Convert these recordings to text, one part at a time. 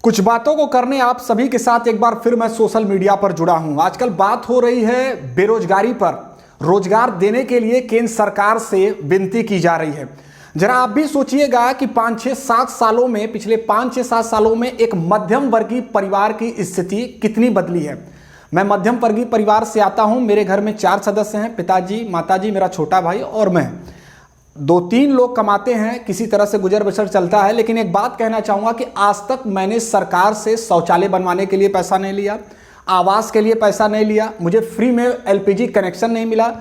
कुछ बातों को करने आप सभी के साथ एक बार फिर मैं सोशल मीडिया पर जुड़ा हूं। आजकल बात हो रही है बेरोजगारी पर। रोजगार देने के लिए केंद्र सरकार से विनती की जा रही है। जरा आप भी सोचिएगा कि 5-6-7 सालों में, पिछले 5-6-7 सालों में एक मध्यम वर्गीय परिवार की स्थिति कितनी बदली है। मैं मध्यम वर्गीय परिवार से आता हूं। मेरे घर में 4 सदस्य हैं, पिताजी, माताजी, मेरा छोटा भाई और मैं। 2-3 लोग कमाते हैं, किसी तरह से गुजर बसर चलता है। लेकिन एक बात कहना चाहूँगा कि आज तक मैंने सरकार से शौचालय बनवाने के लिए पैसा नहीं लिया, आवास के लिए पैसा नहीं लिया, मुझे फ्री में एलपीजी कनेक्शन नहीं मिला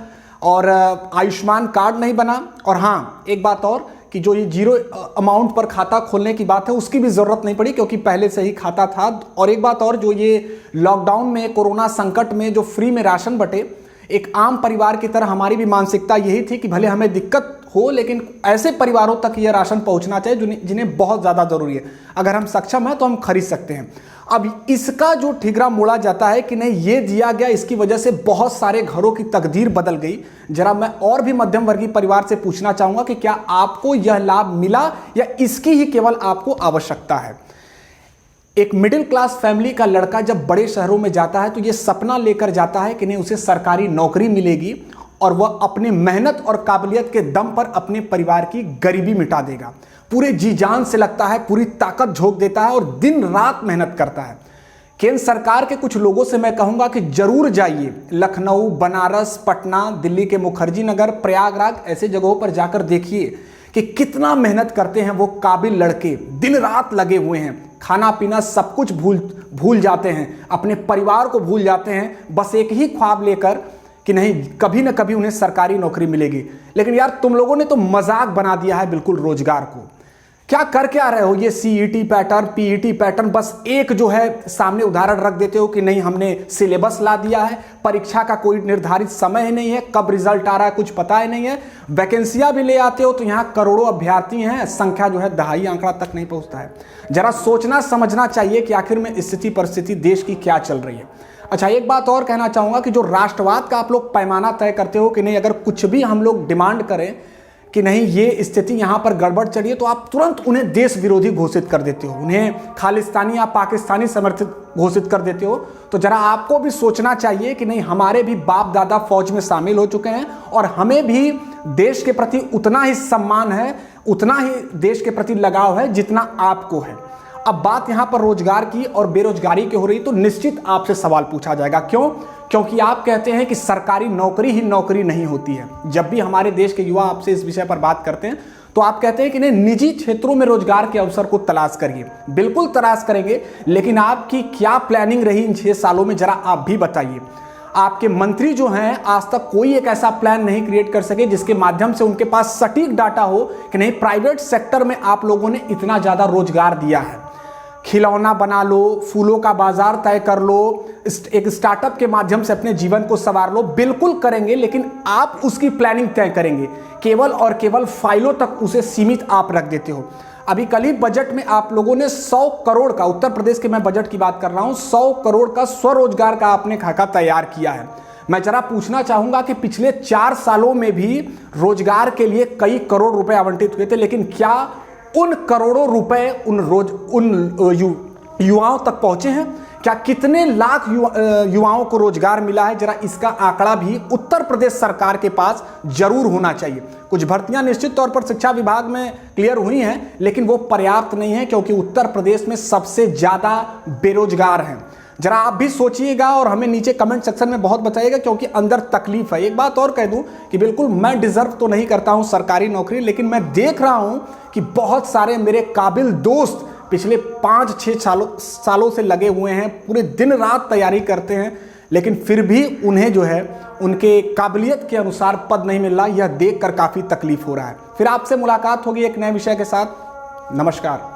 और आयुष्मान कार्ड नहीं बना। और हाँ, एक बात और कि जो ये जीरो अमाउंट पर खाता खोलने की बात है उसकी भी ज़रूरत नहीं पड़ी, क्योंकि पहले से ही खाता था। और एक बात और, जो ये लॉकडाउन में, कोरोना संकट में जो फ्री में राशन बटे, एक आम परिवार की तरह हमारी भी मानसिकता यही थी कि भले हमें दिक्कत हो लेकिन ऐसे परिवारों तक यह राशन पहुंचना चाहिए जिन्हें बहुत ज़्यादा ज़रूरी है। अगर हम सक्षम हैं तो हम खरीद सकते हैं। अब इसका जो ठिकरा मोड़ा जाता है कि नहीं ये दिया गया, इसकी वजह से बहुत सारे घरों की तकदीर बदल गई। जरा मैं और भी मध्यम वर्गीय परिवार से पूछना चाहूँगा कि क्या आपको यह लाभ मिला या इसकी ही केवल आपको आवश्यकता है। एक मिडिल क्लास फैमिली का लड़का जब बड़े शहरों में जाता है तो ये सपना लेकर जाता है कि नहीं उसे सरकारी नौकरी मिलेगी और वह अपनी मेहनत और काबिलियत के दम पर अपने परिवार की गरीबी मिटा देगा। पूरे जी जान से लगता है, पूरी ताकत झोंक देता है और दिन रात मेहनत करता है। केंद्र सरकार के कुछ लोगों से मैं कहूंगा कि जरूर जाइए, लखनऊ, बनारस, पटना, दिल्ली के मुखर्जी नगर, प्रयागराज, ऐसे जगहों पर जाकर देखिए कि कितना मेहनत करते हैं वो काबिल लड़के। दिन रात लगे हुए हैं, खाना पीना सब कुछ भूल जाते हैं, अपने परिवार को भूल जाते हैं, बस एक ही ख्वाब लेकर कि नहीं कभी ना कभी उन्हें सरकारी नौकरी मिलेगी। लेकिन यार तुम लोगों ने तो मजाक बना दिया है बिल्कुल रोजगार को। क्या कर क्या रहे हो, ये सीईटी पैटर्न, पीईटी पैटर्न, बस एक जो है सामने उदाहरण रख देते हो कि नहीं हमने सिलेबस ला दिया है, परीक्षा का कोई निर्धारित समय ही नहीं है, कब रिजल्ट आ रहा है कुछ पता ही नहीं है। वैकेंसियां भी ले आते हो तो यहाँ करोड़ों अभ्यर्थी हैं, संख्या जो है दहाई आंकड़ा तक नहीं पहुंचता है। जरा सोचना समझना चाहिए कि आखिर में स्थिति परिस्थिति देश की क्या चल रही है। अच्छा, एक बात और कहना चाहूँगा कि जो राष्ट्रवाद का आप लोग पैमाना तय करते हो कि नहीं अगर कुछ भी हम लोग डिमांड करें कि नहीं ये स्थिति यहाँ पर गड़बड़ चली है तो आप तुरंत उन्हें देश विरोधी घोषित कर देते हो, उन्हें खालिस्तानी या पाकिस्तानी समर्थित घोषित कर देते हो। तो जरा आपको भी सोचना चाहिए कि नहीं हमारे भी बाप दादा फौज में शामिल हो चुके हैं और हमें भी देश के प्रति उतना ही सम्मान है, उतना ही देश के प्रति लगाव है जितना आपको है। अब बात यहाँ पर रोजगार की और बेरोजगारी की हो रही तो निश्चित आपसे सवाल पूछा जाएगा, क्यों? क्योंकि आप कहते हैं कि सरकारी नौकरी ही नौकरी नहीं होती है। जब भी हमारे देश के युवा आपसे इस विषय पर बात करते हैं तो आप कहते हैं कि नहीं निजी क्षेत्रों में रोजगार के अवसर को तलाश करिए। बिल्कुल तलाश करेंगे, लेकिन आपकी क्या प्लानिंग रही इन 6 सालों में जरा आप भी बताइए। आपके मंत्री जो हैं आज तक कोई एक ऐसा प्लान नहीं क्रिएट कर सके जिसके माध्यम से उनके पास सटीक डाटा हो कि नहीं प्राइवेट सेक्टर में आप लोगों ने इतना ज्यादा रोजगार दिया है। खिलौना बना लो, फूलों का बाजार तय कर लो, एक स्टार्टअप के माध्यम से अपने जीवन को संवार लो, बिल्कुल करेंगे, लेकिन आप उसकी प्लानिंग तय करेंगे। केवल और केवल फाइलों तक उसे सीमित आप रख देते हो। अभी कल ही बजट में आप लोगों ने 100 करोड़ का, उत्तर प्रदेश के मैं बजट की बात कर रहा हूं, 100 करोड़ का स्वरोजगार का आपने खाका तैयार किया है। मैं जरा पूछना चाहूंगा कि पिछले 4 सालों में भी रोजगार के लिए कई करोड़ रुपए आवंटित हुए थे, लेकिन क्या उन करोड़ों रुपए उन युवाओं तक पहुंचे हैं? क्या कितने लाख युवाओं को रोजगार मिला है? जरा इसका आंकड़ा भी उत्तर प्रदेश सरकार के पास जरूर होना चाहिए। कुछ भर्तियां निश्चित तौर पर शिक्षा विभाग में क्लियर हुई हैं, लेकिन वो पर्याप्त नहीं है क्योंकि उत्तर प्रदेश में सबसे ज्यादा बेरोजगार हैं। जरा आप भी सोचिएगा और हमें नीचे कमेंट सेक्शन में बहुत बताइएगा, क्योंकि अंदर तकलीफ है। एक बात और कह दूं कि बिल्कुल मैं डिजर्व तो नहीं करता हूं सरकारी नौकरी, लेकिन मैं देख रहा हूं कि बहुत सारे मेरे काबिल दोस्त पिछले 5-6 सालों से लगे हुए हैं, पूरे दिन रात तैयारी करते हैं, लेकिन फिर भी उन्हें जो है उनके काबिलियत के अनुसार पद नहीं मिल रहा। यह देखकर काफ़ी तकलीफ हो रहा है। फिर आपसे मुलाकात होगी एक नए विषय के साथ। नमस्कार।